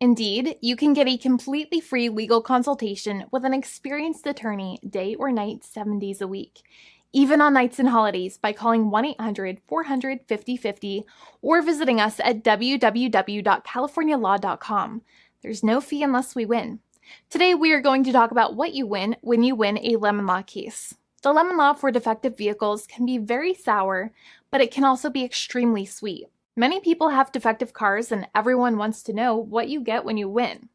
Indeed, you can get a completely free legal consultation with an experienced attorney day or night, 7 days a week, even on nights and holidays by calling 1-800-400-5050 or visiting us at www.californialaw.com. There's no fee unless we win. Today, we are going to talk about what you win when you win a lemon law case. The lemon law for defective vehicles can be very sour, but it can also be extremely sweet. Many people have defective cars, and everyone wants to know what you get when you win.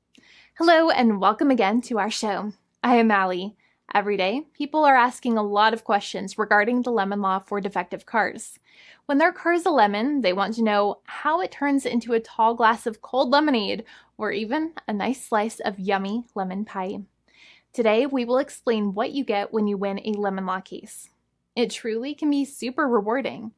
Hello, and welcome again to our show. I am Allie. Every day, people are asking a lot of questions regarding the lemon law for defective cars. When their car is a lemon, they want to know how it turns into a tall glass of cold lemonade, or even a nice slice of yummy lemon pie. Today, we will explain what you get when you win a lemon law case. It truly can be super rewarding.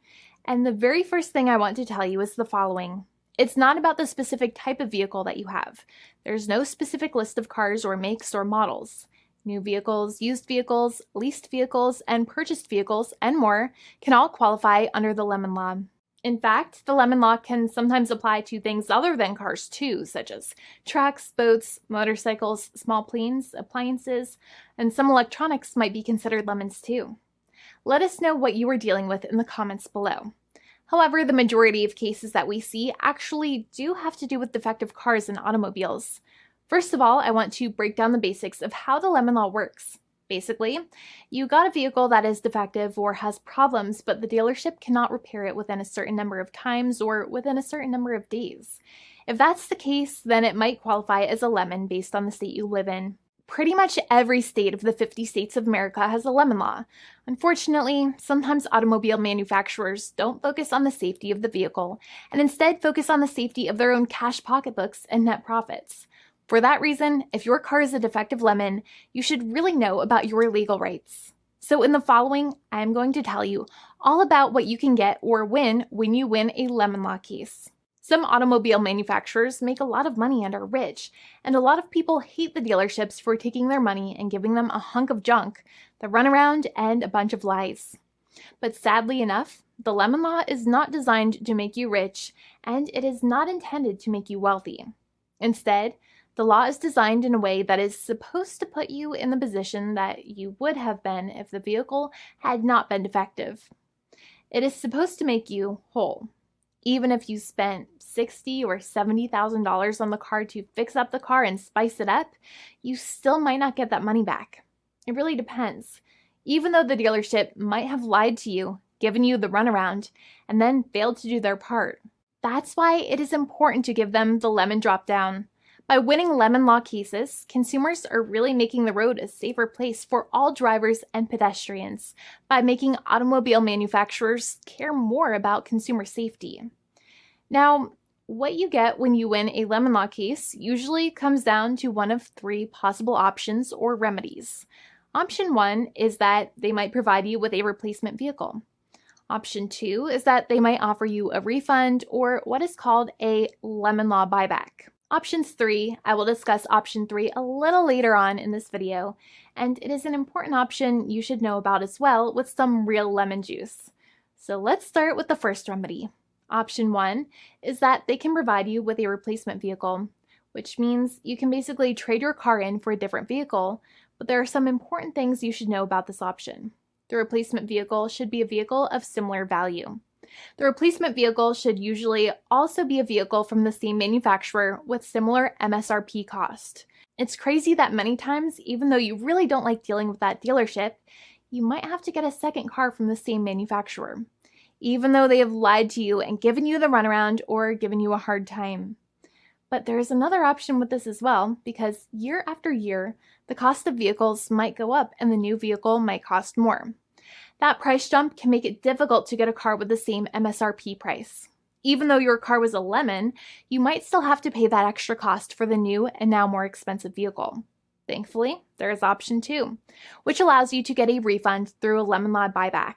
And the very first thing I want to tell you is the following. It's not about the specific type of vehicle that you have. There's no specific list of cars or makes or models. New vehicles, used vehicles, leased vehicles, and purchased vehicles, and more can all qualify under the lemon law. In fact, the lemon law can sometimes apply to things other than cars too, such as trucks, boats, motorcycles, small planes, appliances, and some electronics might be considered lemons too. Let us know what you are dealing with in the comments below. However, the majority of cases that we see actually do have to do with defective cars and automobiles. First of all, I want to break down the basics of how the lemon law works. Basically, you got a vehicle that is defective or has problems, but the dealership cannot repair it within a certain number of times or within a certain number of days. If that's the case, then it might qualify as a lemon based on the state you live in. Pretty much every state of the 50 states of America has a lemon law. Unfortunately, sometimes automobile manufacturers don't focus on the safety of the vehicle and instead focus on the safety of their own cash pocketbooks and net profits. For that reason, if your car is a defective lemon, you should really know about your legal rights. So in the following, I'm going to tell you all about what you can get or win when you win a lemon law case. Some automobile manufacturers make a lot of money and are rich, and a lot of people hate the dealerships for taking their money and giving them a hunk of junk, the runaround, and a bunch of lies. But sadly enough, the lemon law is not designed to make you rich, and it is not intended to make you wealthy. Instead, the law is designed in a way that is supposed to put you in the position that you would have been if the vehicle had not been defective. It is supposed to make you whole. Even if you spent $60,000 or $70,000 on the car to fix up the car and spice it up, you still might not get that money back. It really depends. Even though the dealership might have lied to you, given you the runaround, and then failed to do their part. That's why it is important to give them the lemon drop down. By winning lemon law cases, consumers are really making the road a safer place for all drivers and pedestrians by making automobile manufacturers care more about consumer safety. Now, what you get when you win a lemon law case usually comes down to one of three possible options or remedies. Option 1 is that they might provide you with a replacement vehicle. Option 2 is that they might offer you a refund or what is called a lemon law buyback. Options 3, I will discuss option 3 a little later on in this video, and it is an important option you should know about as well with some real lemon juice. So let's start with the first remedy. Option 1 is that they can provide you with a replacement vehicle, which means you can basically trade your car in for a different vehicle, but there are some important things you should know about this option. The replacement vehicle should be a vehicle of similar value. The replacement vehicle should usually also be a vehicle from the same manufacturer with similar MSRP cost. It's crazy that many times, even though you really don't like dealing with that dealership, you might have to get a second car from the same manufacturer, even though they have lied to you and given you the runaround or given you a hard time. But there is another option with this as well, because year after year, the cost of vehicles might go up and the new vehicle might cost more. That price jump can make it difficult to get a car with the same MSRP price. Even though your car was a lemon, you might still have to pay that extra cost for the new and now more expensive vehicle. Thankfully, there is option 2, which allows you to get a refund through a lemon law buyback.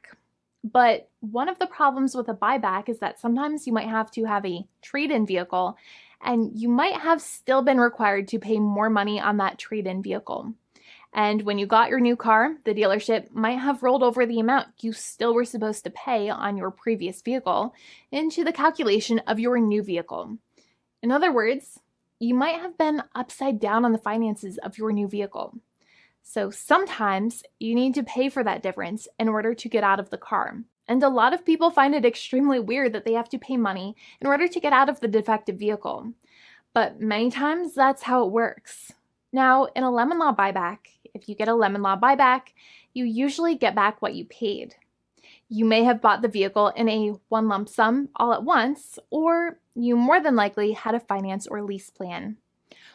But one of the problems with a buyback is that sometimes you might have to have a trade-in vehicle, and you might have still been required to pay more money on that trade-in vehicle. And when you got your new car, the dealership might have rolled over the amount you still were supposed to pay on your previous vehicle into the calculation of your new vehicle. In other words, you might have been upside down on the finances of your new vehicle. So sometimes you need to pay for that difference in order to get out of the car. And a lot of people find it extremely weird that they have to pay money in order to get out of the defective vehicle. But many times that's how it works. Now, in a lemon law buyback, if you get a lemon law buyback, you usually get back what you paid. You may have bought the vehicle in a one lump sum all at once, or you more than likely had a finance or lease plan.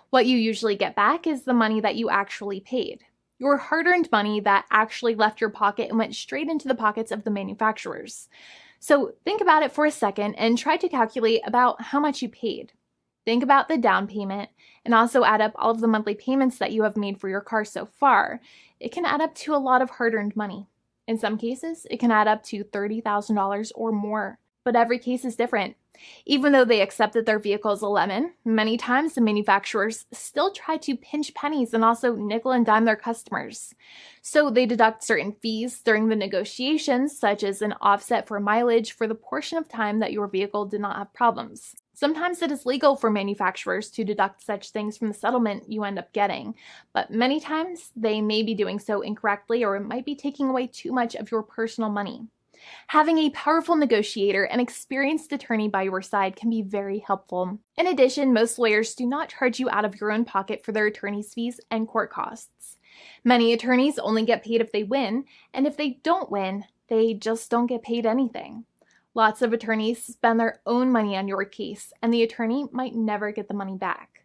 What you usually get back is the money that you actually paid. Your hard-earned money that actually left your pocket and went straight into the pockets of the manufacturers. So think about it for a second and try to calculate about how much you paid. Think about the down payment and also add up all of the monthly payments that you have made for your car so far. It can add up to a lot of hard-earned money. In some cases, it can add up to $30,000 or more, but every case is different. Even though they accept that their vehicle is a lemon, many times the manufacturers still try to pinch pennies and also nickel and dime their customers. So they deduct certain fees during the negotiations, such as an offset for mileage for the portion of time that your vehicle did not have problems. Sometimes it is legal for manufacturers to deduct such things from the settlement you end up getting, but many times they may be doing so incorrectly or it might be taking away too much of your personal money. Having a powerful negotiator and experienced attorney by your side can be very helpful. In addition, most lawyers do not charge you out of your own pocket for their attorney's fees and court costs. Many attorneys only get paid if they win, and if they don't win, they just don't get paid anything. Lots of attorneys spend their own money on your case, and the attorney might never get the money back.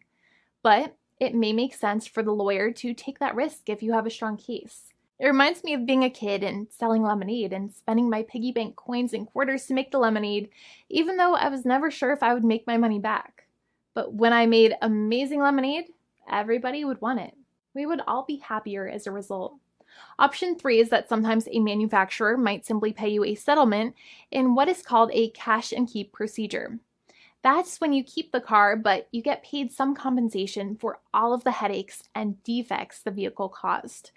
But it may make sense for the lawyer to take that risk if you have a strong case. It reminds me of being a kid and selling lemonade and spending my piggy bank coins and quarters to make the lemonade, even though I was never sure if I would make my money back. But when I made amazing lemonade, everybody would want it. We would all be happier as a result. Option 3 is that sometimes a manufacturer might simply pay you a settlement in what is called a cash and keep procedure. That's when you keep the car, but you get paid some compensation for all of the headaches and defects the vehicle caused.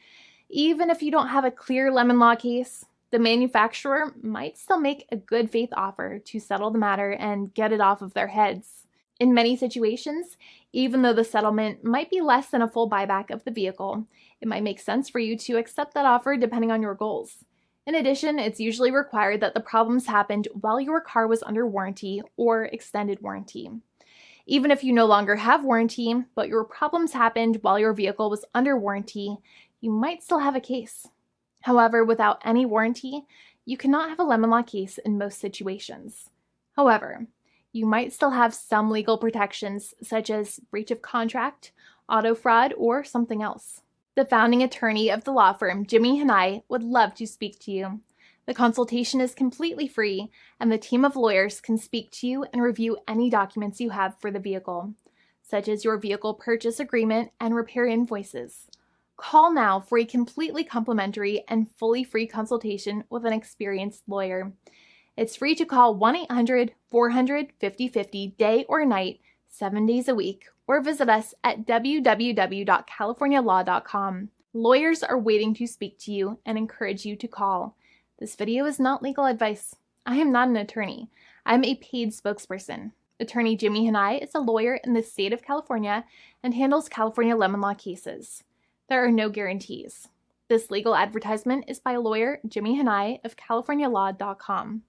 Even if you don't have a clear lemon law case, the manufacturer might still make a good faith offer to settle the matter and get it off of their heads. In many situations, even though the settlement might be less than a full buyback of the vehicle, it might make sense for you to accept that offer depending on your goals. In addition, it's usually required that the problems happened while your car was under warranty or extended warranty. Even if you no longer have warranty, but your problems happened while your vehicle was under warranty, you might still have a case. However, without any warranty, you cannot have a lemon law case in most situations. However, you might still have some legal protections such as breach of contract, auto fraud, or something else. The founding attorney of the law firm, Jimmy and I, would love to speak to you. The consultation is completely free, and the team of lawyers can speak to you and review any documents you have for the vehicle, such as your vehicle purchase agreement and repair invoices. Call now for a completely complimentary and fully free consultation with an experienced lawyer. It's free to call 1-800-400-5050 day or night, 7 days a week, or visit us at www.californialaw.com. Lawyers are waiting to speak to you and encourage you to call. This video is not legal advice. I am not an attorney. I'm a paid spokesperson. Attorney Jimmy Hanai is a lawyer in the state of California and handles California lemon law cases. There are no guarantees. This legal advertisement is by lawyer Jimmy Hanai of CaliforniaLaw.com.